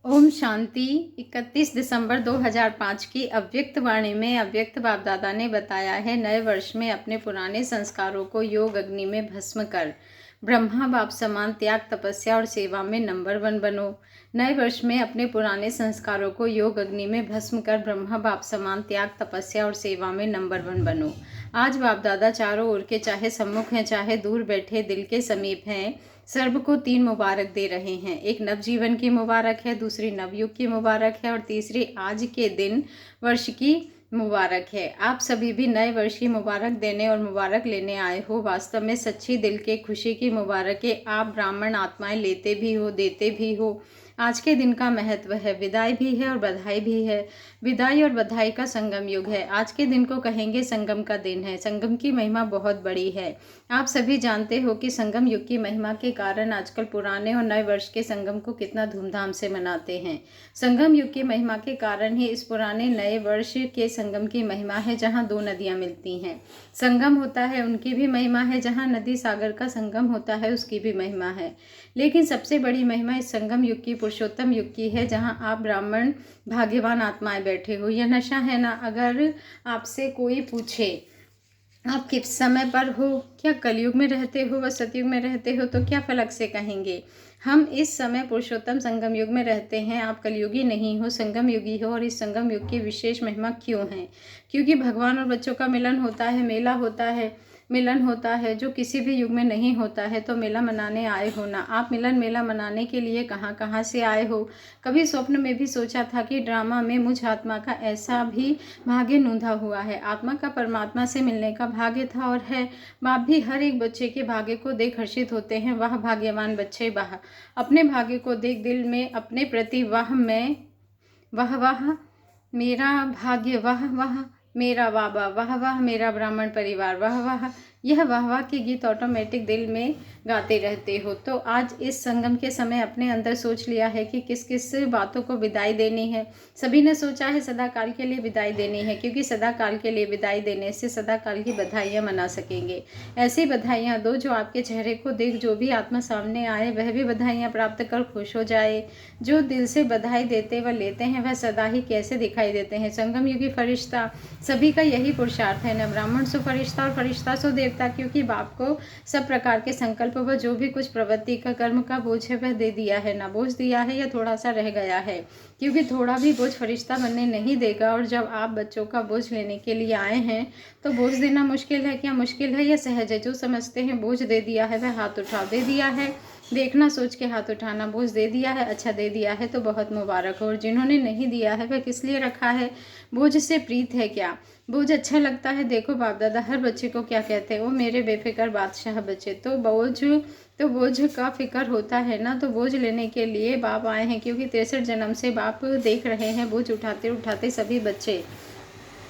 ओम शांति। 31 दिसंबर 2005 की अव्यक्त वाणी में अव्यक्त बाप दादा ने बताया है, नए वर्ष में अपने पुराने संस्कारों को योग अग्नि में भस्म कर ब्रह्मा बाप समान त्याग, तपस्या और सेवा में नंबर 1 बनो। नए वर्ष में अपने पुराने संस्कारों को योग अग्नि में भस्म कर ब्रह्मा बाप समान त्याग, तपस्या और सेवा में नंबर 1 बनो। आज बाप दादा चारों ओर के, चाहे सम्मुख हैं चाहे दूर बैठे दिल के समीप हैं, सर्व को 3 मुबारक दे रहे हैं। एक नवजीवन की मुबारक है, दूसरी नवयुग की मुबारक है और तीसरी आज के दिन वर्ष की मुबारक है। आप सभी भी नए वर्ष की मुबारक देने और मुबारक लेने आए हो। वास्तव में सच्ची दिल के खुशी की मुबारकें आप ब्राह्मण आत्माएं लेते भी हो, देते भी हो। आज के दिन का महत्व है, विदाई भी है और बधाई भी है। विदाई और बधाई का संगम युग है। आज के दिन को कहेंगे संगम का दिन है। संगम की महिमा बहुत बड़ी है। आप सभी जानते हो कि संगम युग की महिमा के कारण आजकल पुराने और नए वर्ष के संगम को कितना धूमधाम से मनाते हैं। संगम युग की महिमा के कारण ही इस पुराने नए वर्ष के संगम की महिमा है, जहाँ 2 नदियाँ मिलती हैं। संगम होता है, उनकी भी महिमा है। जहाँ नदी सागर का संगम होता है, उसकी भी महिमा है। लेकिन सबसे बड़ी महिमा इस संगम युग की, पुरुषोत्तम युग की है, जहाँ आप ब्राह्मण भाग्यवान आत्माएं बैठे हो। यह नशा है ना। अगर आपसे कोई पूछे आप किस समय पर हो, क्या कलयुग में रहते हो व सतयुग में रहते हो, तो क्या फलक से कहेंगे हम इस समय पुरुषोत्तम संगम युग में रहते हैं। आप कलयुगी नहीं हो, संगम युगी हो। और इस संगम युग की विशेष महिमा क्यों है? क्योंकि भगवान और बच्चों का मिलन होता है, मेला होता है, मिलन होता है, जो किसी भी युग में नहीं होता है। तो मेला मनाने आए हो ना। आप मिलन मेला मनाने के लिए कहाँ कहाँ से आए हो। कभी स्वप्न में भी सोचा था कि ड्रामा में मुझ आत्मा का ऐसा भी भाग्य नूंधा हुआ है। आत्मा का परमात्मा से मिलने का भाग्य था और है। बाप भी हर एक बच्चे के भाग्य को देख हर्षित होते हैं। वह भाग्यवान बच्चे वाह, अपने भाग्य को देख दिल में अपने प्रति वाह, मैं वाह वाह मेरा भाग्य, वाह वाह मेरा बाबा, वाह वाह मेरा ब्राह्मण परिवार, वाह वाह, यह वाह वाह के गीत ऑटोमेटिक दिल में गाते रहते हो। तो आज इस संगम के समय अपने अंदर सोच लिया है कि किस किस बातों को विदाई देनी है। सभी ने सोचा है सदा काल के लिए विदाई देनी है, क्योंकि सदा काल के लिए विदाई देने से सदा काल की बधाइयाँ मना सकेंगे। ऐसी बधाइयाँ दो जो आपके चेहरे को देख जो भी आत्मा सामने आए वह भी बधाइयाँ प्राप्त कर खुश हो जाए। जो दिल से बधाई देते व लेते हैं वह सदा ही कैसे दिखाई देते हैं। संगम युगी फरिश्ता, सभी का यही पुरुषार्थ है, न ब्राह्मण सो फरिश्ता और फरिश्ता सो देवता। क्योंकि बाप को सब प्रकार के संकल्प व जो भी कुछ प्रवृत्ति का कर्म का बोझ है वह दे दिया है। ना बोझ दिया है या थोड़ा सा रह गया है, क्योंकि थोड़ा भी बोझ फरिश्ता बनने नहीं देगा। और जब आप बच्चों का बोझ लेने के लिए आए हैं तो बोझ देना मुश्किल है क्या? मुश्किल है या सहज है? जो समझते हैं बोझ दे दिया है वह हाथ उठाओ। दे दिया है, देखना सोच के हाथ उठाना। बोझ दे दिया है, अच्छा दे दिया है तो बहुत मुबारक हो। और जिन्होंने नहीं दिया है वह किस लिए रखा है? बोझ से प्रीत है क्या? बोझ अच्छा लगता है? देखो बाप दादा हर बच्चे को क्या कहते हैं, वो मेरे बेफिक्र बादशाह बच्चे। तो बोझ का फिक्र होता है ना। तो बोझ लेने के लिए बाप आए हैं, क्योंकि 63 जन्म से बाप देख रहे हैं बोझ उठाते उठाते सभी बच्चे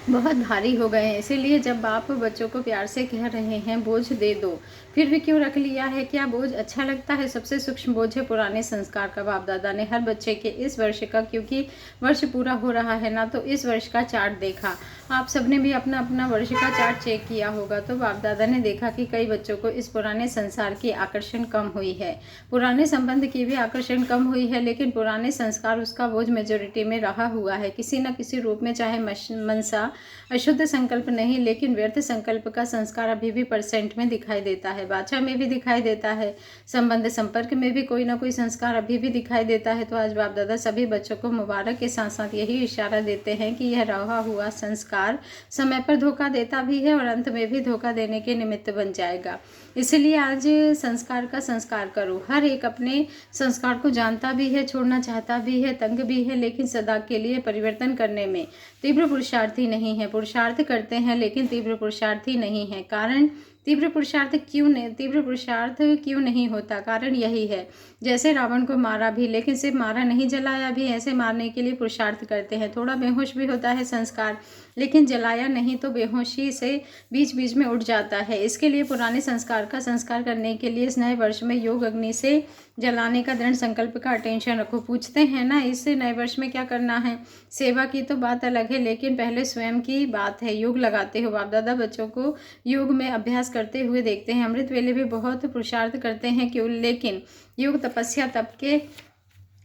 बहुत भारी हो गए हैं। इसीलिए जब बाप बच्चों को प्यार से कह रहे हैं बोझ दे दो, फिर भी क्यों रख लिया है? क्या बोझ अच्छा लगता है? सबसे सूक्ष्म बोझ है पुराने संस्कार का। बाप दादा ने हर बच्चे के इस वर्ष का, क्योंकि वर्ष पूरा हो रहा है ना, तो इस वर्ष का चार्ट देखा। आप सबने भी अपना अपना वर्ष का चार्ट चेक किया होगा। तो बाप दादा ने देखा कि कई बच्चों को इस पुराने संसार की आकर्षण कम हुई है, पुराने संबंध की भी आकर्षण कम हुई है, लेकिन पुराने संस्कार उसका बोझ मेजोरिटी में रहा हुआ है किसी न किसी रूप में। चाहे मनसा अशुद्ध संकल्प नहीं, लेकिन व्यर्थ संकल्प का संस्कार अभी भी परसेंट में दिखाई देता है, वाचा में भी दिखाई देता है, संबंध संपर्क में भी कोई ना कोई संस्कार अभी भी दिखाई देता है। तो आज बाप दादा सभी बच्चों को मुबारक के साथ साथ यही इशारा देते हैं कि यह रहा हुआ संस्कार समय पर धोखा देता भी है और अंत में भी धोखा देने के निमित्त बन जाएगा। इसलिए आज संस्कार का संस्कार करो। हर एक अपने संस्कार को जानता भी है, छोड़ना चाहता भी है, तंग भी है, लेकिन सदा के लिए परिवर्तन करने में तीव्र पुरुषार्थी नहीं है। पुरुषार्थ करते हैं लेकिन तीव्र पुरुषार्थी नहीं है। कारण तीव्र पुरुषार्थ क्यों नहीं होता? कारण यही है, जैसे रावण को मारा भी लेकिन सिर्फ मारा नहीं जलाया भी, ऐसे मारने के लिए पुरुषार्थ करते हैं। थोड़ा बेहोश भी होता है संस्कार, लेकिन जलाया नहीं तो बेहोशी से बीच बीच में उठ जाता है। इसके लिए पुराने संस्कार का संस्कार करने के लिए इस नए वर्ष में योग अग्नि से जलाने का दृढ़ संकल्प का अटेंशन रखो। पूछते हैं ना इस नए वर्ष में क्या करना है? सेवा की तो बात अलग है, लेकिन पहले स्वयं की बात है। योग लगाते हो। बाप दादा बच्चों को योग में अभ्यास करते हुए देखते हैं। अमृत वेले भी बहुत पुरुषार्थ करते हैं क्यों, लेकिन योग तपस्या तप के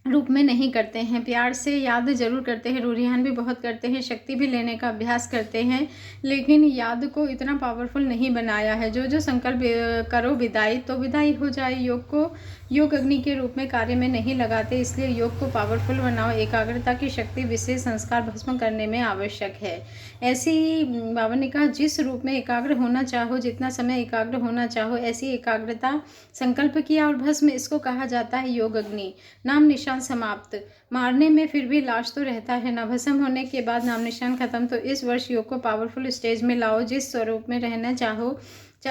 रूप में नहीं करते हैं। प्यार से याद ज़रूर करते हैं, रूरियान भी बहुत करते हैं, शक्ति भी लेने का अभ्यास करते हैं, लेकिन याद को इतना पावरफुल नहीं बनाया है। जो जो संकल्प करो विदाई, तो विदाई हो जाए। योग को योग अग्नि के रूप में कार्य में नहीं लगाते, इसलिए योग को पावरफुल बनाओ। एकाग्रता की शक्ति विशेष संस्कार भस्म करने में आवश्यक है। ऐसी बाबा ने कहा, जिस रूप में एकाग्र होना चाहो, जितना समय एकाग्र होना चाहो, ऐसी एकाग्रता संकल्प किया और भस्म, इसको कहा जाता है योग अग्नि। नाम निशान समाप्त, मारने में फिर भी लाश तो रहता है ना। भस्म होने के बाद नाम निशान खत्म। तो इस वर्ष योग को पावरफुल स्टेज में लाओ। जिस स्वरूप में रहना चाहो,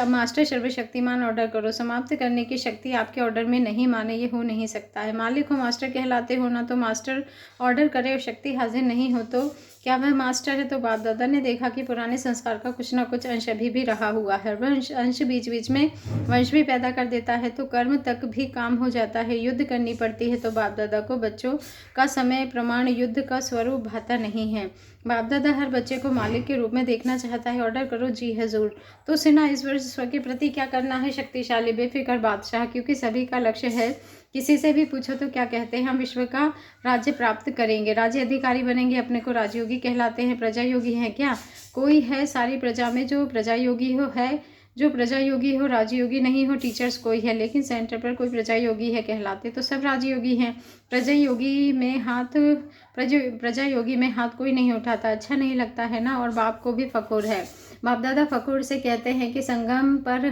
मास्टर सर्वशक्तिमान ऑर्डर करो। समाप्त करने की शक्ति आपके ऑर्डर में नहीं माने, ये हो नहीं सकता है। मालिक हो, मास्टर कहलाते हो ना, तो मास्टर ऑर्डर करे और शक्ति हाजिर नहीं हो तो क्या वह मास्टर है? तो बाप दादा ने देखा कि पुराने संस्कार का कुछ ना कुछ अंश अभी भी रहा हुआ है। वह अंश बीच बीच में वंश भी पैदा कर देता है, तो कर्म तक भी काम हो जाता है। युद्ध करनी पड़ती है। तो बाप दादा को बच्चों का समय प्रमाण युद्ध का स्वरूप भाता नहीं है। बाप दादा हर बच्चे को मालिक के रूप में देखना चाहता है। ऑर्डर करो जी हजूर। तो सेना इस वर्ष स्व के प्रति क्या करना है? शक्तिशाली बेफिक्र बादशाह, क्योंकि सभी का लक्ष्य है। किसी से भी पूछो तो क्या कहते हैं? हम विश्व का राज्य प्राप्त करेंगे, राज्य अधिकारी बनेंगे। अपने को राजयोगी कहलाते हैं। प्रजा योगी हैं क्या? कोई है सारी प्रजा में जो प्रजा योगी हो? है जो प्रजा योगी हो, राजयोगी नहीं हो। टीचर्स कोई है, लेकिन सेंटर पर कोई प्रजा योगी है कहलाते, तो सब राजयोगी हैं। प्रजा योगी में हाथ कोई नहीं उठाता। अच्छा नहीं लगता है ना। और बाप को भी फखुर है। बाप दादा फखुर से कहते हैं कि संगम पर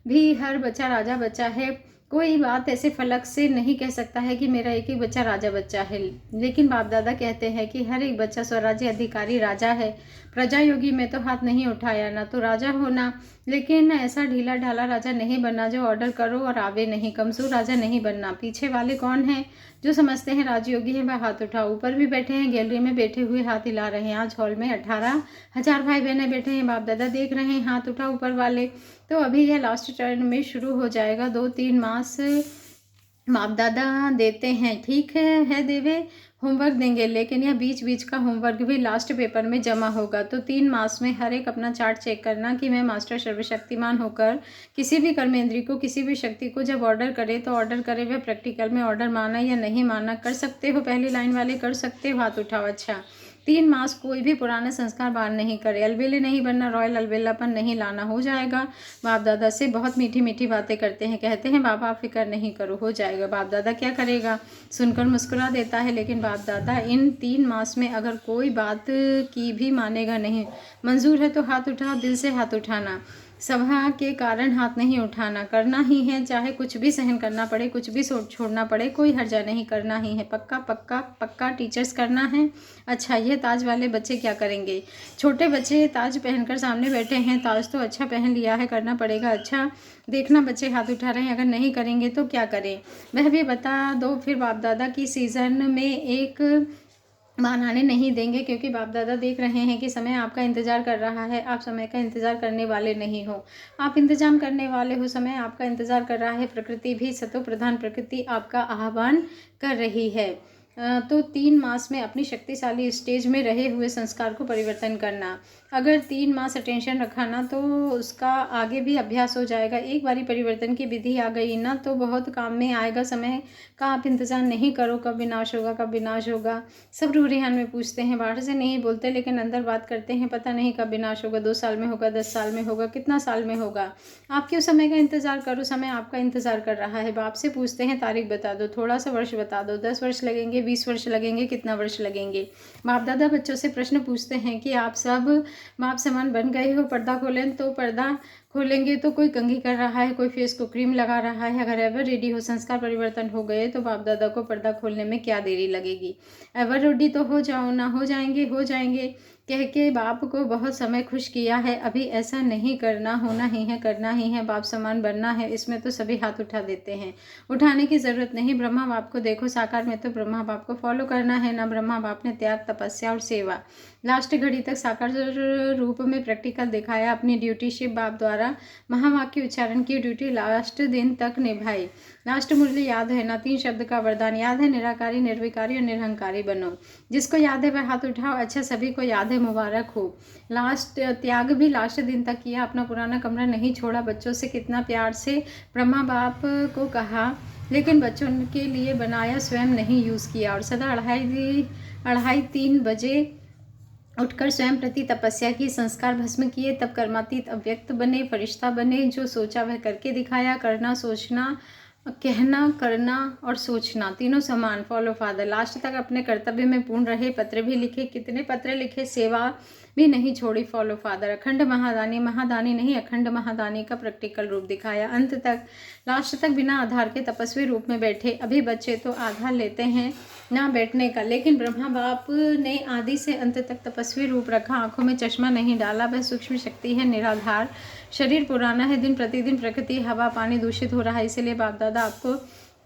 भी हर बच्चा राजा बच्चा है। कोई बात ऐसे फलक से नहीं कह सकता है कि मेरा एक ही बच्चा राजा बच्चा है, लेकिन बाप दादा कहते हैं कि हर एक बच्चा स्वराज्य अधिकारी राजा है। प्रजा योगी में तो हाथ नहीं उठाया, ना तो राजा होना, लेकिन ऐसा ढीला ढाला राजा नहीं बनना जो ऑर्डर करो और आवे नहीं। कमजोर राजा नहीं बनना। पीछे वाले कौन हैं? जो समझते हैं राजयोगी हैं, वह हाथ उठाओ। ऊपर भी बैठे हैं, गैलरी में बैठे हुए हाथ हिला रहे हैं। आज हॉल में 18,000 भाई बहनें बैठे हैं। बाप दादा देख रहे हैं, हाथ उठाओ ऊपर वाले। तो अभी यह लास्ट टर्न में शुरू हो जाएगा। 2-3 मास बाप दादा देते हैं, ठीक है देवे, होमवर्क देंगे, लेकिन यह बीच बीच का होमवर्क भी लास्ट पेपर में जमा होगा। तो 3 मास में हर एक अपना चार्ट चेक करना कि मैं मास्टर सर्वशक्तिमान होकर किसी भी कर्मेंद्री को, किसी भी शक्ति को जब ऑर्डर करे तो ऑर्डर करे वह प्रैक्टिकल में ऑर्डर माना या नहीं माना। कर सकते हो? पहली लाइन वाले कर सकते हो? हाथ उठाओ। अच्छा, 3 मास कोई भी पुराने संस्कार बार नहीं करे। अलबेले नहीं बनना, रॉयल अलबेलापन नहीं लाना, हो जाएगा। बाप दादा से बहुत मीठी मीठी बातें करते हैं, कहते हैं बाबा आप फिक्र नहीं करो, हो जाएगा। बाप दादा क्या करेगा? सुनकर मुस्कुरा देता है, लेकिन बाप दादा इन 3 मास में अगर कोई बात की भी मानेगा नहीं। मंजूर है तो हाथ उठाओ, दिल से हाथ उठाना। सभा के कारण हाथ नहीं उठाना। करना ही है, चाहे कुछ भी सहन करना पड़े, कुछ भी छोड़ना पड़े, कोई हर्जा नहीं, करना ही है। पक्का पक्का पक्का टीचर्स करना है। अच्छा, ये ताज वाले बच्चे क्या करेंगे? छोटे बच्चे ताज पहनकर सामने बैठे हैं। ताज तो अच्छा पहन लिया है, करना पड़ेगा। अच्छा, देखना बच्चे हाथ उठा रहे हैं, अगर नहीं करेंगे तो क्या करें वह भी बता दो। फिर बाप दादा की सीज़न में एक बनाने नहीं देंगे, क्योंकि बाप दादा देख रहे हैं कि समय आपका इंतज़ार कर रहा है। आप समय का इंतज़ार करने वाले नहीं हो, आप इंतजाम करने वाले हो। समय आपका इंतज़ार कर रहा है। प्रकृति भी, सतो प्रधान प्रकृति आपका आह्वान कर रही है। तो 3 मास में अपनी शक्तिशाली स्टेज में रहे हुए संस्कार को परिवर्तन करना। अगर 3 मास अटेंशन रखा ना, तो उसका आगे भी अभ्यास हो जाएगा। एक बारी परिवर्तन की विधि आ गई ना, तो बहुत काम में आएगा। समय का आप इंतज़ार नहीं करो, कब विनाश होगा, कब विनाश होगा। सब रूह रेहान में पूछते हैं, बाहर से नहीं बोलते, लेकिन अंदर बात करते हैं। पता नहीं कब विनाश होगा, 2 साल में होगा, 10 साल में होगा, कितना साल में होगा। आप क्यों समय का इंतज़ार करो? समय आपका इंतज़ार कर रहा है। बाप से पूछते हैं तारीख बता दो, थोड़ा सा वर्ष बता दो। 10 वर्ष लगेंगे, 20 वर्ष लगेंगे, कितना वर्ष लगेंगे? बाप दादा बच्चों से प्रश्न पूछते हैं कि आप सब बाप समान बन गए हो। पर्दा खोलें तो पर्दा खोलेंगे तो कोई कंघी कर रहा है, कोई फेस को क्रीम लगा रहा है। अगर एवर रेडी हो, संस्कार परिवर्तन हो गए, तो बाप दादा को पर्दा खोलने में क्या देरी लगेगी? एवर रेडी तो हो जाओ ना। हो जाएंगे कह के बाप को बहुत समय खुश किया है। अभी ऐसा नहीं करना, होना ही है, करना ही है, बाप समान बनना है। इसमें तो सभी हाथ उठा देते हैं। उठाने की ज़रूरत नहीं। ब्रह्मा बाप को देखो, साकार में तो ब्रह्मा बाप को फॉलो करना है ना। ब्रह्मा बाप ने त्याग, तपस्या और सेवा लास्ट घड़ी तक साकार रूप में प्रैक्टिकल दिखाया। अपनी ड्यूटी शिव बाप द्वारा महावाक्य उच्चारण की ड्यूटी लास्ट दिन तक निभाई। लास्ट मुरली याद है ना? 3 शब्द का वरदान याद है? निराकारी, निर्विकारी और निरहंकारी बनो। जिसको याद है वह हाथ उठाओ। अच्छा, सभी को याद है, मुबारक हो। लास्ट त्याग भी लास्ट दिन तक किया। अपना पुराना कमरा नहीं छोड़ा। बच्चों से कितना प्यार से ब्रह्मा बाप को कहा लेकिन बच्चों के लिए बनाया, स्वयं नहीं यूज़ किया। और सदा 2:30-3 बजे उठकर स्वयं प्रति तपस्या की, संस्कार भस्म किए, तब कर्मातीत अव्यक्त बने, फरिश्ता बने। जो सोचा वह करके दिखाया। करना, सोचना, कहना, करना और सोचना तीनों समान। फॉलो फादर, लास्ट तक अपने कर्तव्य में पूर्ण रहे। पत्र भी लिखे, कितने पत्र लिखे, सेवा भी नहीं छोड़ी। फॉलो फादर, अखंड महादानी, महादानी नहीं अखंड महादानी का प्रैक्टिकल रूप दिखाया। अंत तक, लास्ट तक बिना आधार के तपस्वी रूप में बैठे। अभी बच्चे तो आधार लेते हैं ना बैठने का, लेकिन ब्रह्मा बाप ने आदि से अंत तक तपस्वी रूप रखा। आंखों में चश्मा नहीं डाला। वह सूक्ष्म शक्ति है, निराधार। शरीर पुराना है, दिन प्रतिदिन प्रकृति, हवा, पानी दूषित हो रहा है। इसीलिए बाप दादा आपको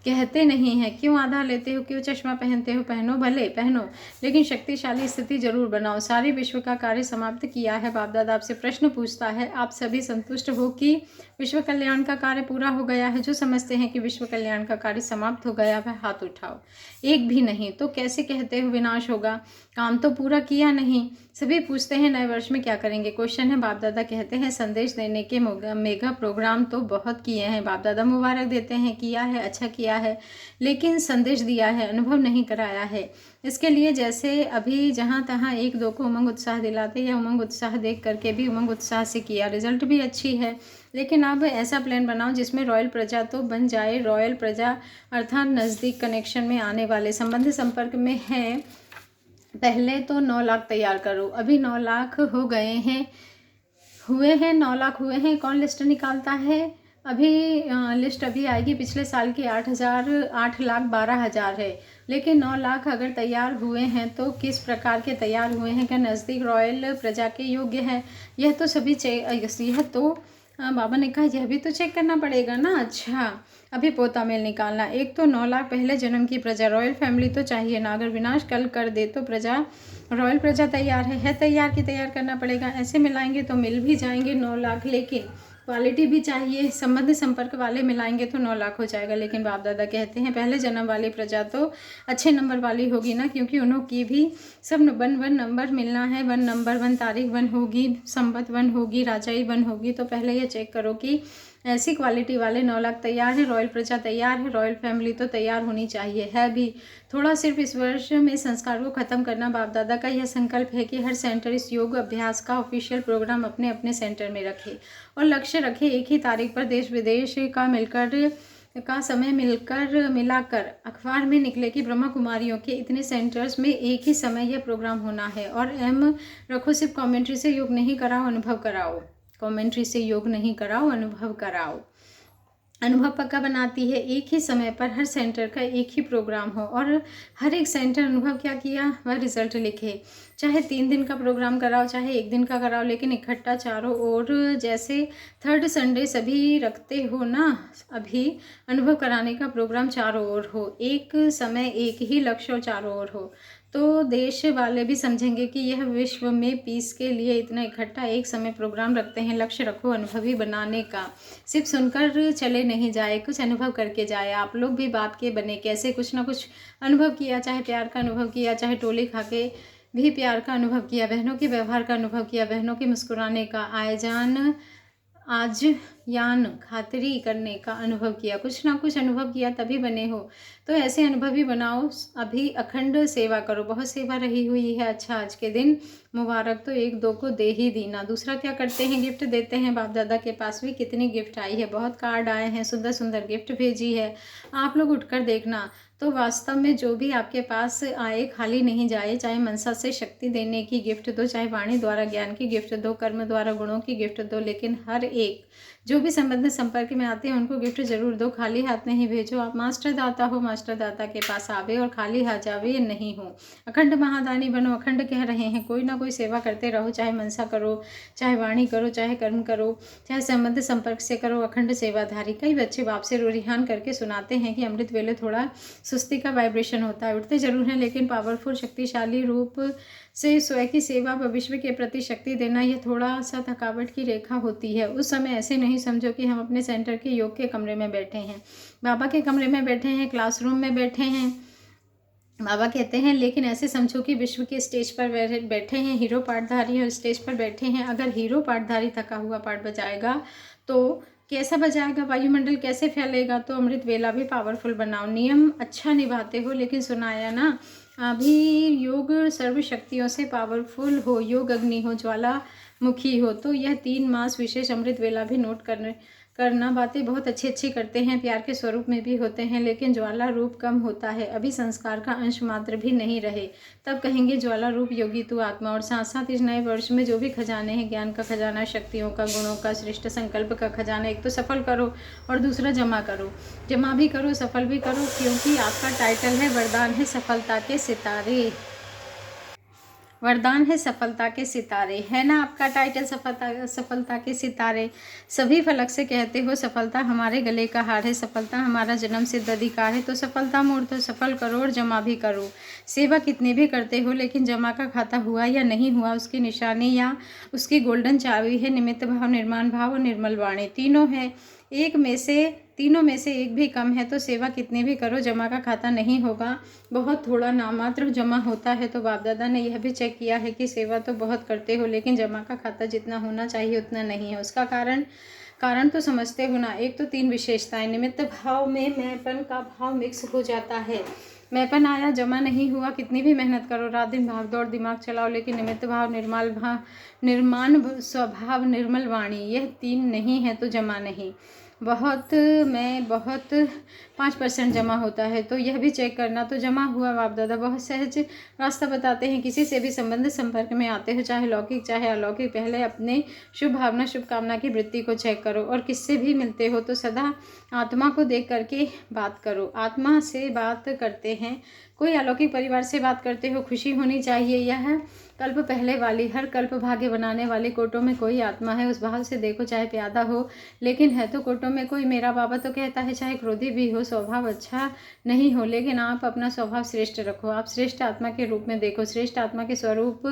कहते नहीं हैं क्यों आधार लेते हो, क्यों चश्मा पहनते हो। पहनो, भले पहनो, लेकिन शक्तिशाली स्थिति जरूर बनाओ। सारे विश्व का कार्य समाप्त किया है। बाप दादा आपसे प्रश्न पूछता है, आप सभी संतुष्ट हो कि विश्व कल्याण का कार्य पूरा हो गया है। जो समझते हैं कि विश्व कल्याण का कार्य समाप्त हो गया, वह हाथ उठाओ। एक भी नहीं। तो कैसे कहते हो विनाश होगा, काम तो पूरा किया नहीं। सभी पूछते हैं नए वर्ष में क्या करेंगे। क्वेश्चन है, बाप दादा कहते हैं संदेश देने के मेगा प्रोग्राम तो बहुत किए हैं। बाप दादा मुबारक देते हैं, किया है, अच्छा किया है, लेकिन संदेश दिया है, अनुभव नहीं कराया है। इसके लिए जैसे अभी जहाँ तहाँ एक दो को उमंग उत्साह दिलाते या उमंग उत्साह देख करके भी उमंग उत्साह से किया, रिजल्ट भी अच्छी है। लेकिन अब ऐसा प्लान बनाओ जिसमें रॉयल प्रजा तो बन जाए। रॉयल प्रजा अर्थात नज़दीक कनेक्शन में आने वाले, संबंध संपर्क में है। पहले तो 9 लाख तैयार करो। अभी 9 लाख हो गए हैं, हुए हैं 9 लाख हुए हैं। कौन लिस्ट निकालता है? अभी लिस्ट अभी आएगी। पिछले साल की 8,12,000 है, लेकिन 9 लाख अगर तैयार हुए हैं तो किस प्रकार के तैयार हुए हैं? क्या नज़दीक रॉयल प्रजा के योग्य है? यह तो सभी यह तो बाबा ने कहा यह भी तो चेक करना पड़ेगा ना। अच्छा, अभी पोता मेल निकालना। एक तो 9 लाख पहले जन्म की प्रजा, रॉयल फैमिली तो चाहिए ना। अगर विनाश कल कर दे तो प्रजा, रॉयल प्रजा तैयार है तैयार की तैयार करना पड़ेगा। ऐसे मिलाएंगे तो मिल भी जाएंगे 9 लाख, लेकिन क्वालिटी भी चाहिए। संबंध संपर्क वाले मिलाएंगे तो 9 लाख हो जाएगा। लेकिन बाप दादा कहते हैं पहले जन्म वाली प्रजा तो अच्छे नंबर वाली होगी ना, क्योंकि उन्हों की भी सब 1 नंबर मिलना है। 1 नंबर, 1 तारीख 1 होगी, संपत 1 होगी, राजाई 1 होगी। तो पहले ये चेक करो कि ऐसी क्वालिटी वाले 9 लाख तैयार है, रॉयल प्रजा तैयार है, रॉयल फैमिली तो तैयार होनी चाहिए है भी। थोड़ा सिर्फ इस वर्ष में संस्कार को ख़त्म करना। बाप दादा का यह संकल्प है कि हर सेंटर इस योग अभ्यास का ऑफिशियल प्रोग्राम अपने अपने सेंटर में रखे और लक्ष्य रखे। एक ही तारीख पर देश विदेश का समय मिलाकर अखबार में निकले कि ब्रह्मा कुमारियों के इतने सेंटर्स में एक ही समय यह प्रोग्राम होना है। और एम रखो, सिर्फ कमेंट्री से योग नहीं कराओ, अनुभव कराओ। कमेंट्री से योग नहीं कराओ, अनुभव कराओ। अनुभव पक्का बनाती है। एक ही समय पर हर सेंटर का एक ही प्रोग्राम हो और हर एक सेंटर अनुभव क्या किया वह रिजल्ट लिखे। चाहे 3 दिन का प्रोग्राम कराओ, चाहे 1 दिन का कराओ, लेकिन इकट्ठा चारों ओर, जैसे 3rd संडे सभी रखते हो ना, अभी अनुभव कराने का प्रोग्राम चारों ओर हो, एक समय एक ही लक्ष्य और चारों ओर हो, तो देश वाले भी समझेंगे कि यह विश्व में पीस के लिए इतना इकट्ठा एक समय प्रोग्राम रखते हैं। लक्ष्य रखो अनुभवी बनाने का, सिर्फ सुनकर चले नहीं जाए, कुछ अनुभव करके जाए। आप लोग भी बाप के बने, कैसे कुछ ना कुछ अनुभव किया, चाहे प्यार का अनुभव किया, चाहे टोली खा के भी प्यार का अनुभव किया, बहनों के व्यवहार का अनुभव किया, बहनों के मुस्कुराने का, आज यान खातिरी करने का अनुभव किया, कुछ ना कुछ अनुभव किया तभी बने हो। तो ऐसे अनुभव ही बनाओ। अभी अखंड सेवा करो, बहुत सेवा रही हुई है। अच्छा, आज के दिन मुबारक तो 1-2 को दे ही दीना। दूसरा क्या करते हैं, गिफ्ट देते हैं। बाप दादा के पास भी कितनी गिफ्ट आई है, बहुत कार्ड आए हैं, सुंदर सुंदर गिफ्ट भेजी है। आप लोग उठकर देखना तो वास्तव में जो भी आपके पास आए खाली नहीं जाए। चाहे मनसा से शक्ति देने की गिफ्ट दो, चाहे वाणी द्वारा ज्ञान की गिफ्ट दो, कर्म द्वारा गुणों की गिफ्ट दो, लेकिन हर एक जो भी संबंध संपर्क में आते हैं उनको गिफ्ट जरूर दो। खाली हाथ नहीं भेजो। आप मास्टर दाता हो, मास्टर दाता के पास आवे और खाली हाथ जावे नहीं हो। अखंड महादानी बनो। अखंड कह रहे हैं, कोई ना कोई सेवा करते रहो, चाहे मनसा करो, चाहे वाणी करो, चाहे कर्म करो, चाहे संबंध संपर्क से करो। अखंड सेवाधारी। कई बच्चे बाप से रुझान करके सुनाते हैं कि अमृत वेले थोड़ा सुस्ती का वाइब्रेशन होता है। उठते जरूर हैं, लेकिन पावरफुल शक्तिशाली रूप से स्वयं की सेवा व विश्व के प्रति शक्ति देना, यह थोड़ा सा थकावट की रेखा होती है। उस समय ऐसे नहीं समझो कि हम अपने सेंटर के योग के कमरे में बैठे हैं, बाबा के कमरे में बैठे हैं, क्लासरूम में बैठे हैं। बाबा कहते हैं, लेकिन ऐसे समझो कि विश्व के स्टेज पर बैठे हैं, हीरो पार्टधारी और स्टेज पर बैठे हैं। अगर हीरो पार्टधारी थका हुआ पार्ट बजाएगा तो कैसा बजाएगा, वायुमंडल कैसे फैलेगा, तो अमृत वेला भी पावरफुल बनाओ। नियम अच्छा निभाते हो, लेकिन सुनाया ना, अभी योग सर्व शक्तियों से पावरफुल हो, योग अग्नि हो, ज्वालामुखी हो। तो यह 3 मास विशेष अमृत वेला भी नोट करना। बातें बहुत अच्छी अच्छी करते हैं, प्यार के स्वरूप में भी होते हैं, लेकिन ज्वाला रूप कम होता है, अभी संस्कार का अंश मात्र भी नहीं रहे। तब कहेंगे ज्वाला रूप योगी तू आत्मा। और साथ साथ इस नए वर्ष में जो भी खजाने हैं, ज्ञान का खजाना, शक्तियों का, गुणों का, श्रेष्ठ संकल्प का खजाना, एक तो सफल करो और दूसरा जमा करो। जमा भी करो, सफल भी करो, क्योंकि आपका टाइटल है वरदान है सफलता के सितारे। वरदान है सफलता के सितारे, है ना आपका टाइटल, सफलता के सितारे। सभी फलक से कहते हो सफलता हमारे गले का हार है, सफलता हमारा जन्म सिद्ध अधिकार है। तो सफलता मोड़ तो सफल करो और जमा भी करो। सेवा कितनी भी करते हो, लेकिन जमा का खाता हुआ या नहीं हुआ, उसकी निशानी या उसकी गोल्डन चाबी है निमित्त भाव, निर्माण भाव और निर्मल वाणी। तीनों में से एक भी कम है, तो सेवा कितनी भी करो, जमा का खाता नहीं होगा। बहुत थोड़ा नामात्र जमा होता है। तो बाप दादा ने यह भी चेक किया है कि सेवा तो बहुत करते हो, लेकिन जमा का खाता जितना होना चाहिए उतना नहीं है। उसका कारण तो समझते हो ना। एक तो 3 विशेषताएं, निमित्त भाव में मैंपन का भाव मिक्स हो जाता है। मैंपन आया, जमा नहीं हुआ, कितनी भी मेहनत करो, रात दिन भाग दौड़ दिमाग चलाओ, लेकिन निमित्त भाव, निर्माण स्वभाव, निर्मल वाणी, यह 3 नहीं है तो जमा नहीं। बहुत 5% जमा होता है, तो यह भी चेक करना। तो जमा हुआ। बाप दादा बहुत सहज रास्ता बताते हैं। किसी से भी संबंध संपर्क में आते हो, चाहे लौकिक चाहे अलौकिक, पहले अपने शुभ भावना शुभकामना की वृत्ति को चेक करो। और किससे भी मिलते हो तो सदा आत्मा को देख करके बात करो। आत्मा से बात करते हैं, कोई अलौकिक परिवार से बात करते हो, खुशी होनी चाहिए। यह कल्प पहले वाली, हर कल्प भाग्य बनाने वाली कोटों में कोई आत्मा है, उस भाव से देखो। चाहे प्यादा हो, लेकिन है तो कोटों में कोई। मेरा बाबा तो कहता है चाहे क्रोधी भी हो, स्वभाव अच्छा नहीं हो, लेकिन आप अपना स्वभाव श्रेष्ठ रखो। आप श्रेष्ठ आत्मा के रूप में देखो, श्रेष्ठ आत्मा के स्वरूप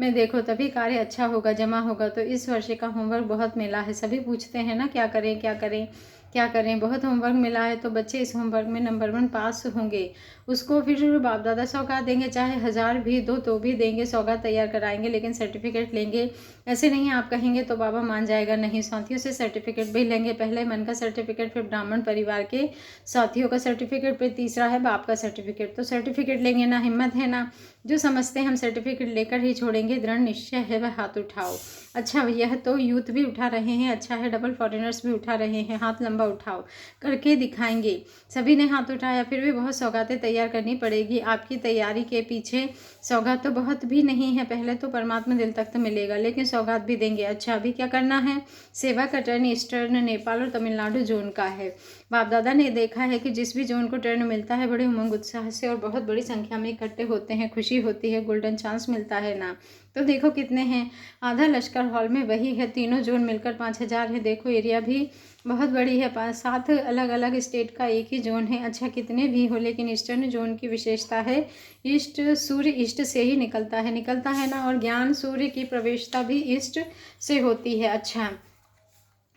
में देखो, तभी कार्य अच्छा होगा, जमा होगा। तो इस वर्ष का होमवर्क बहुत मिला है। सभी पूछते हैं ना क्या करें क्या करें क्या करें, बहुत होमवर्क मिला है। तो बच्चे इस होमवर्क में नंबर 1 पास होंगे, उसको फिर बाप दादा सौगात देंगे, चाहे 1000 भी दो तो भी देंगे, सौगात तैयार कराएंगे, लेकिन सर्टिफिकेट लेंगे। ऐसे नहीं आप कहेंगे तो बाबा मान जाएगा, नहीं, साथियों से सर्टिफिकेट भी लेंगे। पहले मन का सर्टिफिकेट, फिर ब्राह्मण परिवार के साथियों का सर्टिफिकेट, फिर तीसरा है बाप का सर्टिफिकेट। तो सर्टिफिकेट लेंगे ना, हिम्मत है ना। जो समझते हैं हम सर्टिफिकेट लेकर ही छोड़ेंगे, दृढ़ निश्चय है वह हाथ उठाओ। अच्छा, यह तो यूथ भी उठा रहे हैं, अच्छा है, डबल फॉरेनर्स भी उठा रहे हैं, हाथ लंबा उठाओ, करके दिखाएंगे। सभी ने हाथ उठाया, फिर भी बहुत सौगातें तैयार करनी पड़ेगी। आपकी तैयारी के पीछे सौगात तो बहुत भी नहीं है, पहले तो परमात्मा दिल तक तो मिलेगा, लेकिन सौगात भी देंगे। अच्छा, अभी क्या करना है, सेवा का टर्न ईस्टर्न नेपाल और तमिलनाडु जोन का है। बाप दादा ने देखा है कि जिस भी जोन को टर्न मिलता है, बड़े उमंग उत्साह से और बहुत बड़ी संख्या में इकट्ठे होते हैं, खुशी होती है, गोल्डन चांस मिलता है ना। तो देखो कितने हैं, आधा लश्कर हॉल में वही है, तीनों जोन मिलकर 5000 है। देखो एरिया भी बहुत बड़ी है, 7 अलग अलग स्टेट का एक ही जोन है। अच्छा, कितने भी हो, लेकिन ईस्टर्न जोन की विशेषता है, ईस्ट, सूर्य ईस्ट से ही निकलता है ना, और ज्ञान सूर्य की प्रवेशता भी ईस्ट से होती है। अच्छा,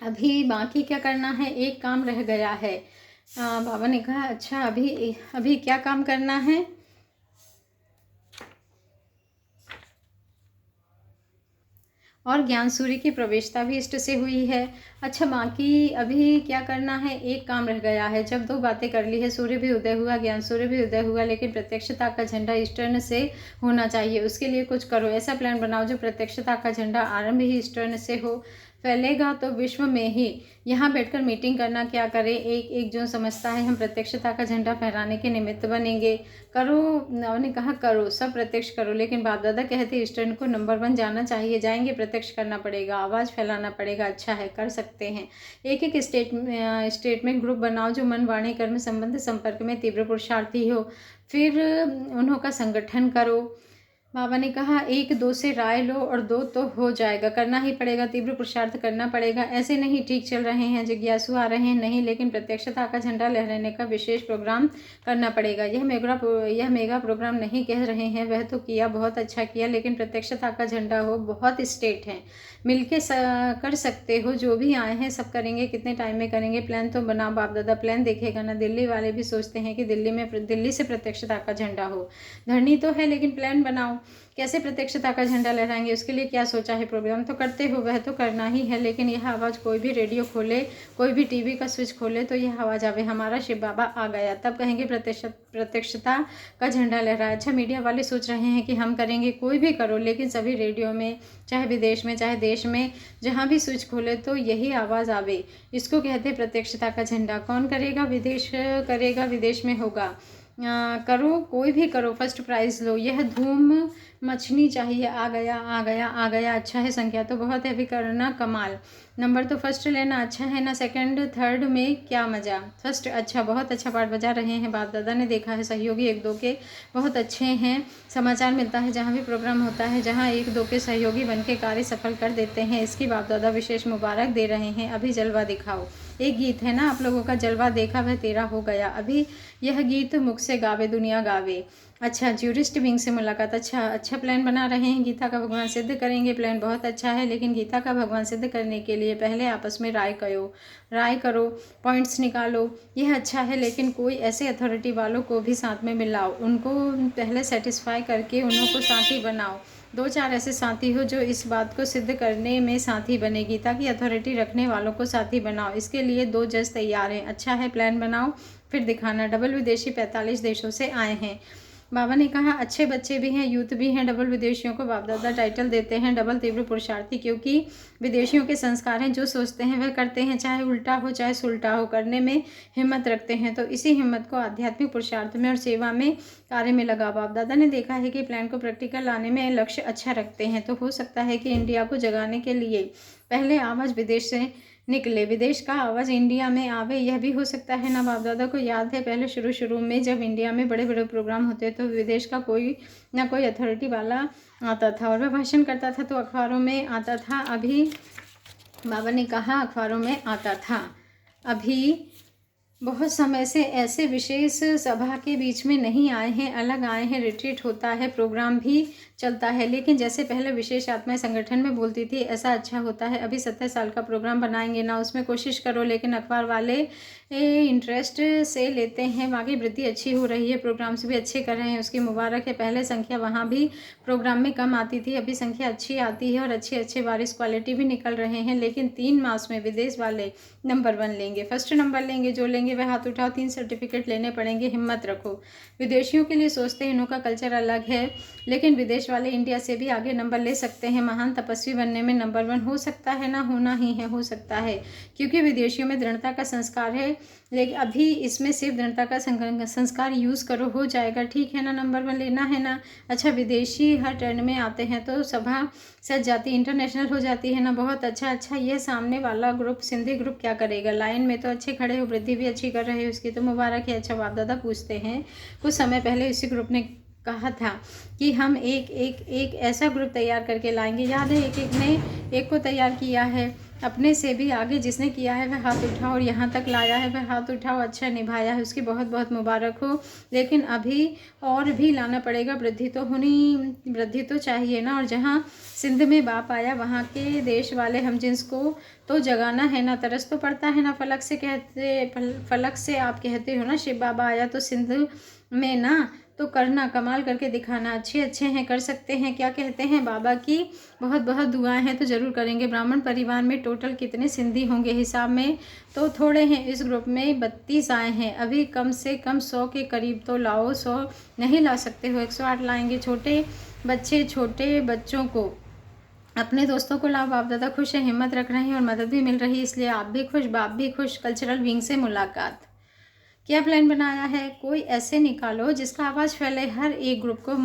अभी बाकी क्या करना है, एक काम रह गया है। बाबा ने कहा अच्छा अभी क्या काम करना है, और ज्ञान सूर्य की प्रवेशता भी इष्ट से हुई है। अच्छा, बाकी अभी क्या करना है, एक काम रह गया है। जब 2 बातें कर ली है, सूर्य भी उदय हुआ, ज्ञान सूर्य भी उदय हुआ, लेकिन प्रत्यक्षता का झंडा ईस्टर्न से होना चाहिए। उसके लिए कुछ करो, ऐसा प्लान बनाओ जो प्रत्यक्षता का झंडा आरंभ ही ईस्टर्न से हो, फैलेगा तो विश्व में ही। यहाँ बैठकर मीटिंग करना क्या करें, एक जो समझता है हम प्रत्यक्षता का झंडा फहराने के निमित्त बनेंगे। करो, उन्होंने कहा करो, सब प्रत्यक्ष करो, लेकिन बाप दादा कहते ईस्टर्न को नंबर 1 जाना चाहिए। जाएंगे, प्रत्यक्ष करना पड़ेगा, आवाज़ फैलाना पड़ेगा। अच्छा है, कर सकते हैं। एक स्टेट में ग्रुप बनाओ जो मन, वाणी, कर्म, संबंध, संपर्क में तीव्र पुरुषार्थी हो, फिर उन्हों का संगठन करो। बाबा ने कहा 1-2 से राय लो और 2 तो हो जाएगा, करना ही पड़ेगा, तीव्र पुरुषार्थ करना पड़ेगा। ऐसे नहीं ठीक चल रहे हैं, जिज्ञासु आ रहे हैं, नहीं, लेकिन प्रत्यक्षता का झंडा लहराने का विशेष प्रोग्राम करना पड़ेगा। यह मेगा प्रोग्राम नहीं कह रहे हैं, वह तो किया, बहुत अच्छा किया, लेकिन प्रत्यक्षता का झंडा हो। बहुत स्टेट हैं, मिलके कर सकते हो, जो भी आए हैं सब करेंगे। कितने टाइम में करेंगे, प्लान तो बनाओ। बाप दादा प्लान देखेगा ना। दिल्ली वाले भी सोचते हैं कि दिल्ली से प्रत्यक्षता का झंडा हो। धरनी तो है, लेकिन प्लान बनाओ। कैसे प्रत्यक्षता का झंडा लहराएंगे, उसके लिए क्या सोचा है प्रोग्राम। तो करते हो वह तो करना ही है, लेकिन यह आवाज़ कोई भी रेडियो खोले, कोई भी टीवी का स्विच खोले तो यह आवाज़ आवे, हमारा शिव बाबा आ गया, तब कहेंगे प्रत्यक्षता का झंडा लहराए। अच्छा, मीडिया वाले सोच रहे हैं कि हम करेंगे, कोई भी करो, लेकिन सभी रेडियो में, चाहे विदेश में चाहे देश में, जहाँ भी स्विच खोले तो यही आवाज़ आवे। इसको कहते हैं प्रत्यक्षता का झंडा। कौन करेगा? विदेश करेगा, विदेश में होगा। करो, कोई भी करो, फर्स्ट प्राइज़ लो। यह धूम मचनी चाहिए। आ गया आ गया आ गया। अच्छा है, संख्या तो बहुत है, अभी करना कमाल। नंबर तो फर्स्ट लेना, अच्छा है ना। सेकंड थर्ड में क्या मज़ा। फर्स्ट, अच्छा, बहुत अच्छा पाठ बजा रहे हैं। बाप दादा ने देखा है, सहयोगी एक दो के बहुत अच्छे हैं। समाचार मिलता है जहाँ भी प्रोग्राम होता है, जहाँ एक दो के सहयोगी बन के कार्य सफल कर देते हैं, इसकी बाप दादा विशेष मुबारक दे रहे हैं। अभी जलवा दिखाओ। एक गीत है ना आप लोगों का, जलवा देखा वह तेरा हो गया। अभी यह गीत मुख से गावे दुनिया गावे। अच्छा, ज्यूरिस्ट विंग से मुलाकात। अच्छा प्लान बना रहे हैं, गीता का भगवान सिद्ध करेंगे। प्लान बहुत अच्छा है, लेकिन गीता का भगवान सिद्ध करने के लिए पहले आपस में राय करो, पॉइंट्स निकालो। यह अच्छा है, लेकिन कोई ऐसे अथॉरिटी वालों को भी साथ में मिलाओ, उनको पहले सेटिस्फाई करके उन्हों को साथी बनाओ। 2-4 ऐसे साथी हो जो इस बात को सिद्ध करने में साथी बने। गीता की अथॉरिटी रखने वालों को साथी बनाओ। इसके लिए 2 जज तैयार हैं। अच्छा है, प्लान बनाओ फिर दिखाना। डबल विदेशी 45 देशों से आए हैं। बाबा ने कहा अच्छे बच्चे भी हैं, यूथ भी हैं। डबल विदेशियों को बाप दादा टाइटल देते हैं डबल तीव्र पुरुषार्थी, क्योंकि विदेशियों के संस्कार हैं, जो सोचते हैं वह करते हैं, चाहे उल्टा हो चाहे सुलटा हो, करने में हिम्मत रखते हैं। तो इसी हिम्मत को आध्यात्मिक पुरुषार्थ में और सेवा में, कार्य में लगा। बाप दादा ने देखा है कि प्लान को प्रैक्टिकल लाने में लक्ष्य अच्छा रखते हैं, तो हो सकता है कि इंडिया को जगाने के लिए पहले आवाज़ विदेश से निकले, विदेश का आवाज़ इंडिया में आवे। यह भी हो सकता है ना। बाप दादा को याद है पहले शुरू में जब इंडिया में बड़े बड़े प्रोग्राम होते तो विदेश का कोई ना कोई अथॉरिटी वाला आता था और वह भाषण करता था, तो अखबारों में आता था। अभी बाबा ने कहा अखबारों में आता था। अभी बहुत समय से ऐसे विशेष सभा के बीच में नहीं आए हैं, अलग आए हैं। रिट्रीट होता है, प्रोग्राम भी चलता है, लेकिन जैसे पहले विशेष आत्माएं संगठन में बोलती थी, ऐसा अच्छा होता है। अभी 70 साल का प्रोग्राम बनाएंगे ना, उसमें कोशिश करो, लेकिन अखबार वाले इंटरेस्ट से लेते हैं। आगे वृद्धि अच्छी हो रही है, प्रोग्राम्स भी अच्छे कर रहे हैं, उसकी मुबारक है। पहले संख्या वहाँ भी प्रोग्राम में कम आती थी, अभी संख्या अच्छी आती है और अच्छे बारिश क्वालिटी भी निकल रहे हैं। लेकिन 3 मास में विदेश वाले नंबर 1 लेंगे, फर्स्ट नंबर लेंगे। जो लेंगे वह हाथ उठाओ, 3 सर्टिफिकेट लेने पड़ेंगे, हिम्मत रखो। विदेशियों के लिए सोचते हैं इनका कल्चर अलग है, लेकिन विदेश वाले इंडिया से भी आगे नंबर ले सकते हैं। महान तपस्वी बनने में नंबर 1 हो सकता है ना, होना ही है, हो सकता है, क्योंकि विदेशियों में दृढ़ता का संस्कार है। लेकिन अभी इसमें सिर्फ दृढ़ता का संस्कार यूज़ करो, हो जाएगा, ठीक है ना। नंबर 1 लेना है ना। अच्छा, विदेशी हर टर्न में आते हैं तो सभा सज जाती, इंटरनेशनल हो जाती है ना। बहुत अच्छा। ये सामने वाला ग्रुप, सिंधी ग्रुप क्या करेगा? लाइन में तो अच्छे खड़े हो, वृद्धि भी अच्छी कर रहे हो, उसकी तो मुबारक है। अच्छा, बाप दादा पूछते हैं, कुछ समय पहले इसी ग्रुप ने कहा था कि हम एक ऐसा ग्रुप तैयार करके लाएंगे। याद है, एक ने एक को तैयार किया है, अपने से भी आगे जिसने किया है वह हाथ उठाओ, और यहाँ तक लाया है वह हाथ उठाओ। अच्छा निभाया है, उसकी बहुत मुबारक हो। लेकिन अभी और भी लाना पड़ेगा, वृद्धि तो चाहिए ना। और जहाँ सिंध में बाप आया, वहाँ के देश वाले हम जिसको तो जगाना है ना। तरस तो पड़ता है ना, फलक से आप कहते हो ना शिव बाबा आया, तो सिंध में ना, तो करना, कमाल करके दिखाना। अच्छे हैं, कर सकते हैं। क्या कहते हैं? बाबा की बहुत दुआएं हैं, तो ज़रूर करेंगे। ब्राह्मण परिवार में टोटल कितने सिंधी होंगे? हिसाब में तो थोड़े हैं, इस ग्रुप में 32 आए हैं। अभी कम से कम 100 के करीब तो लाओ। 100 नहीं ला सकते हो, 108 लाएंगे। छोटे बच्चों को, अपने दोस्तों को लाओ। बाप दादा खुश हैं, हिम्मत रख रहे हैं और मदद भी मिल रही है, इसलिए आप भी खुश, बाप भी खुश। कल्चरल विंग से मुलाकात। क्या प्लान बनाया है? कोई ऐसे निकालो जिसका आवाज़ फैले। हर एक ग्रुप को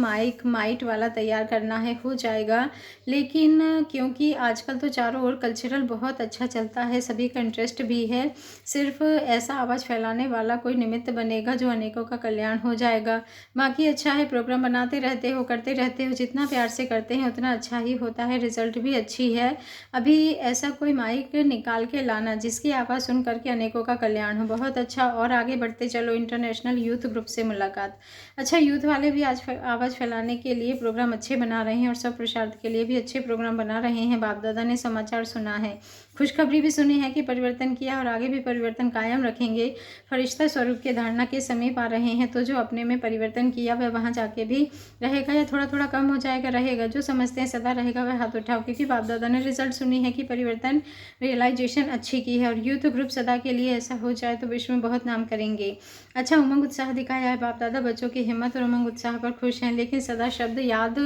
माइट वाला तैयार करना है, हो जाएगा। लेकिन क्योंकि आजकल तो चारों ओर कल्चरल बहुत अच्छा चलता है, सभी का इंटरेस्ट भी है, सिर्फ ऐसा आवाज़ फैलाने वाला कोई निमित्त बनेगा जो अनेकों का कल्याण हो जाएगा। बाकी अच्छा है, प्रोग्राम बनाते रहते हो, करते रहते हो, जितना प्यार से करते हैं उतना अच्छा ही होता है, रिजल्ट भी अच्छी है। अभी ऐसा कोई माइक निकाल के लाना जिसकी आवाज़ सुन करके अनेकों का कल्याण हो, बहुत अच्छा। और आगे बढ़ते चलो इंटरनेशनल यूथ ग्रुप से मुलाकात। अच्छा, यूथ वाले भी आज आवाज़ फैलाने के लिए प्रोग्राम अच्छे बना रहे हैं और सब पुरुषार्थ के लिए भी अच्छे प्रोग्राम बना रहे हैं। बाप दादा ने समाचार सुना है, खुशखबरी भी सुनी है कि परिवर्तन किया और आगे भी परिवर्तन कायम रखेंगे। फरिश्ता स्वरूप के धारणा के समीप आ रहे हैं, तो जो अपने में परिवर्तन किया वह वहाँ जाके भी रहेगा या थोड़ा थोड़ा कम हो जाएगा, रहेगा। जो समझते हैं सदा रहेगा वह हाथ उठाओ, क्योंकि बाप दादा ने रिजल्ट सुनी है कि परिवर्तन रियलाइजेशन अच्छी की है और यूथ ग्रुप सदा के लिए ऐसा हो जाए तो विश्व में बहुत नाम करेंगे। अच्छा, उमंग उत्साह दिखाया है बाप दादा, बच्चों की हिम्मत और उमंग उत्साह पर खुश हैं, लेकिन सदा शब्द याद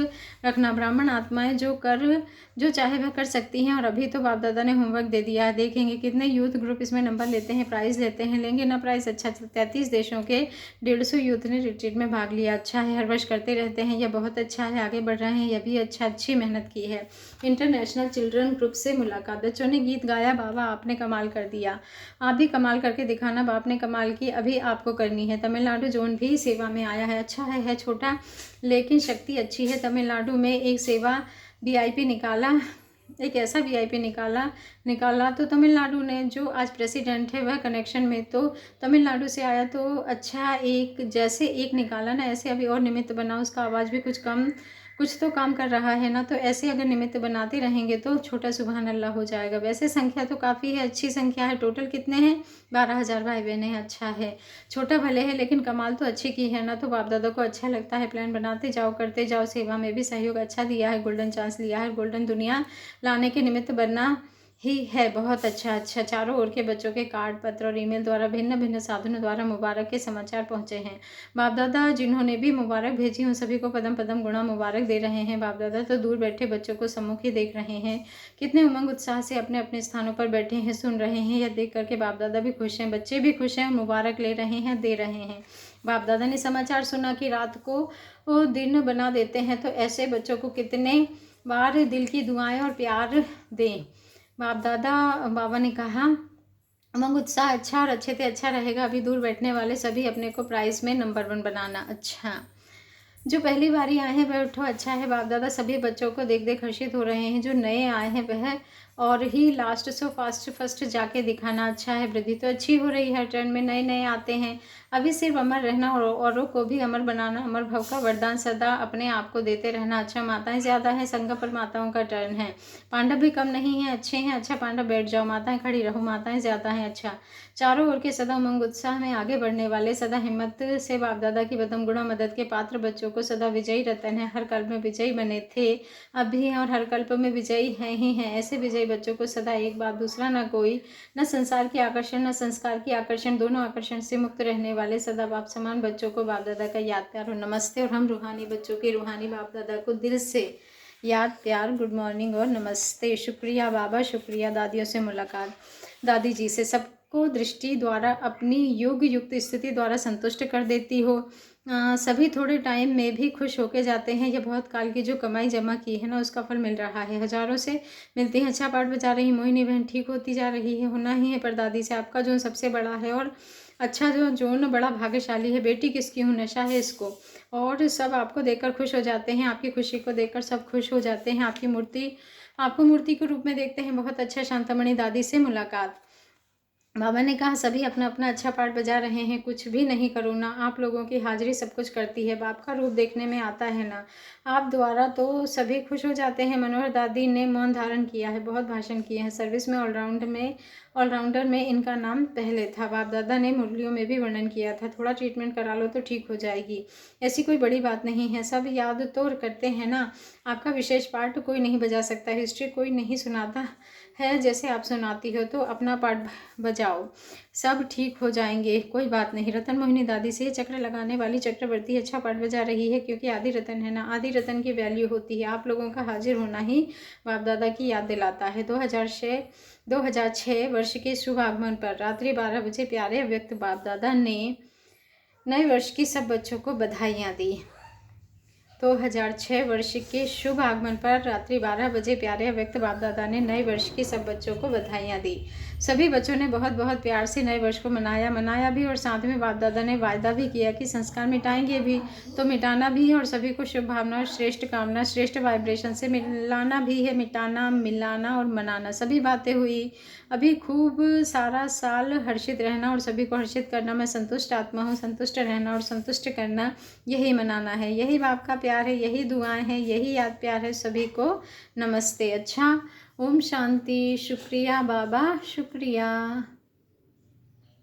रखना, ब्राह्मण आत्माएं जो चाहे वह कर सकती हैं। और अभी तो बाप दादा ने होमवर्क दे दिया है, देखेंगे कितने यूथ ग्रुप इसमें नंबर लेते हैं, प्राइज़ लेते हैं, लेंगे ना प्राइज़। अच्छा, 33 देशों के 150 यूथ ने रिट्रीट में भाग लिया। अच्छा है, हर वर्ष करते रहते हैं, यह बहुत अच्छा है, आगे बढ़ रहे हैं, यह भी अच्छा, अच्छी मेहनत की है। इंटरनेशनल चिल्ड्रन ग्रुप से मुलाकात। बच्चों ने गीत गाया, बाबा आपने कमाल कर दिया, आप भी कमाल करके दिखाना, बाप ने कमाल की, अभी आपको करनी है। तमिलनाडु जोन भी सेवा में आया है। अच्छा है छोटा लेकिन शक्ति अच्छी है। तमिलनाडु में एक सेवा वीआईपी निकाला, एक ऐसा वीआईपी निकाला तो तमिलनाडु ने, जो आज प्रेसिडेंट है वह कनेक्शन में तो तमिलनाडु से आया। तो अच्छा, एक जैसे एक निकाला ना, ऐसे अभी और निमित्त बना, उसका आवाज़ भी कुछ तो काम कर रहा है ना। तो ऐसे अगर निमित्त बनाते रहेंगे तो छोटा सुबहान अल्लाह हो जाएगा। वैसे संख्या तो काफ़ी है, अच्छी संख्या है। टोटल कितने हैं? 12,000 भाई बहन हैं। अच्छा है, छोटा भले है लेकिन कमाल तो अच्छी की है ना। तो बाप दादा को अच्छा लगता है, प्लान बनाते जाओ, करते जाओ, सेवा में भी सहयोग अच्छा दिया है, गोल्डन चांस लिया है, गोल्डन दुनिया लाने के निमित्त बनना ही है। बहुत अच्छा। चारों ओर के बच्चों के कार्ड, पत्र और ईमेल द्वारा भिन्न भिन्न साधनों द्वारा मुबारक के समाचार पहुंचे हैं। बाप दादा जिन्होंने भी मुबारक भेजी उन सभी को पदम पदम गुणा मुबारक दे रहे हैं। बाप दादा तो दूर बैठे बच्चों को सम्मुख ही देख रहे हैं, कितने उमंग उत्साह से अपने अपने स्थानों पर बैठे हैं, सुन रहे हैं। यह देख करके बाप दादा भी खुश हैं, बच्चे भी खुश हैं, मुबारक ले रहे हैं, दे रहे हैं। बाप दादा ने समाचार सुना कि रात को वो दिन बना देते हैं, तो ऐसे बच्चों को कितने बार दिल की दुआएं और प्यार दें। बाबा ने कहा उमंग उत्साह अच्छा और अच्छे से अच्छा रहेगा। अभी दूर बैठने वाले सभी अपने को प्राइज में नंबर 1 बनाना। अच्छा, जो पहली बारी आए हैं वह उठो। अच्छा है, बाप दादा सभी बच्चों को देख देख हर्षित हो रहे हैं। जो नए आए हैं वह और ही लास्ट सो फर्स्ट जाके दिखाना। अच्छा है, वृद्धि तो अच्छी हो रही है, टर्न में नए नए आते हैं। अभी सिर्फ अमर रहना और औरों को भी अमर बनाना, अमर भव का वरदान सदा अपने आप को देते रहना। अच्छा, माताएं ज़्यादा हैं, संघ पर माताओं का टर्न है। पांडव भी कम नहीं है, अच्छे हैं। अच्छा, पांडव बैठ जाओ, माताएं खड़ी रहो, माताएं ज़्यादा हैं। अच्छा, चारों ओर के सदा उमंग उत्साह में आगे बढ़ने वाले, सदा हिम्मत से बाप दादा की बदम गुणा मदद के पात्र बच्चों को सदा विजयी रतन है। हर कल्प में विजयी बने थे, अब भी हैं और हर कल्प में विजयी हैं ही हैं। ऐसे विजयी बच्चों को सदा एक बात, दूसरा न कोई, न संसार की आकर्षण न संस्कार की आकर्षण, दोनों आकर्षण से मुक्त रहने वाले सदा बाप समान बच्चों को बाप दादा का याद प्यार और नमस्ते। और हम रूहानी बच्चों के रूहानी बाप दादा को दिल से याद प्यार, गुड मॉर्निंग और नमस्ते। शुक्रिया बाबा, शुक्रिया। दादियों से मुलाकात। दादी जी से सबको दृष्टि द्वारा अपनी योग युक्त स्थिति द्वारा संतुष्ट कर देती हो। सभी थोड़े टाइम में भी खुश होके जाते हैं। यह बहुत काल की जो कमाई जमा की है ना, उसका फल मिल रहा है, हजारों से मिलती है। अच्छा पाठ बजा रही मोहिनी बहन, ठीक होती जा रही है, होना ही है। पर दादी से आपका जोन सबसे बड़ा है और अच्छा, जो जोन बड़ा भाग्यशाली है। बेटी किसकी हूँ, नशा है इसको। और सब आपको देखकर खुश हो जाते हैं, आपकी खुशी को देखकर सब खुश हो जाते हैं। आपको मूर्ति के रूप में देखते हैं। बहुत अच्छा। शांतामणि दादी से मुलाकात। बाबा ने कहा सभी अपना अपना अच्छा पार्ट बजा रहे हैं, कुछ भी नहीं करो ना, आप लोगों की हाजिरी सब कुछ करती है। बाप का रूप देखने में आता है ना, आप द्वारा तो सभी खुश हो जाते हैं। मनोहर दादी ने मौन धारण किया है, बहुत भाषण किए हैं। सर्विस में ऑलराउंडर में इनका नाम पहले था। बाप दादा ने मुरलियों में भी वर्णन किया था, थोड़ा ट्रीटमेंट करा लो तो ठीक हो जाएगी, ऐसी कोई बड़ी बात नहीं है। सब याद तो करते हैं ना। आपका विशेष पार्ट कोई नहीं बजा सकता, हिस्ट्री कोई नहीं सुनाता है जैसे आप सुनाती हो, तो अपना पार्ट बजाओ, सब ठीक हो जाएंगे, कोई बात नहीं। रतन मोहिनी दादी से चक्र लगाने वाली चक्रवर्ती अच्छा पार्ट बजा रही है, क्योंकि आदि रतन है ना, आदि रतन की वैल्यू होती है। आप लोगों का हाजिर होना ही बाप दादा की याद दिलाता है। 2006 वर्ष के शुभ आगमन पर रात्रि 12 बजे प्यारे अव्यक्त बाप दादा ने नए वर्ष की सब बच्चों को बधाइयाँ दी। 2006 वर्ष के शुभ आगमन पर रात्रि 12 बजे प्यारे अव्यक्त बाप दादा ने नए वर्ष के सब बच्चों को बधाइयाँ दी। सभी बच्चों ने बहुत बहुत प्यार से नए वर्ष को मनाया भी, और साथ में बाप दादा ने वायदा भी किया कि संस्कार मिटाएंगे भी तो मिटाना भी है, और सभी को शुभ भावना, श्रेष्ठ कामना, श्रेष्ठ वाइब्रेशन से मिलाना भी है। मिटाना, मिलाना और मनाना, सभी बातें हुई। अभी खूब सारा साल हर्षित रहना और सभी को हर्षित करना। मैं संतुष्ट आत्मा हूँ, संतुष्ट रहना और संतुष्ट करना, यही मनाना है। यही बाप का प्यार है, यही दुआएं हैं, यही याद प्यार है। सभी को नमस्ते। अच्छा, ओम शांति। शुक्रिया बाबा, शुक्रिया।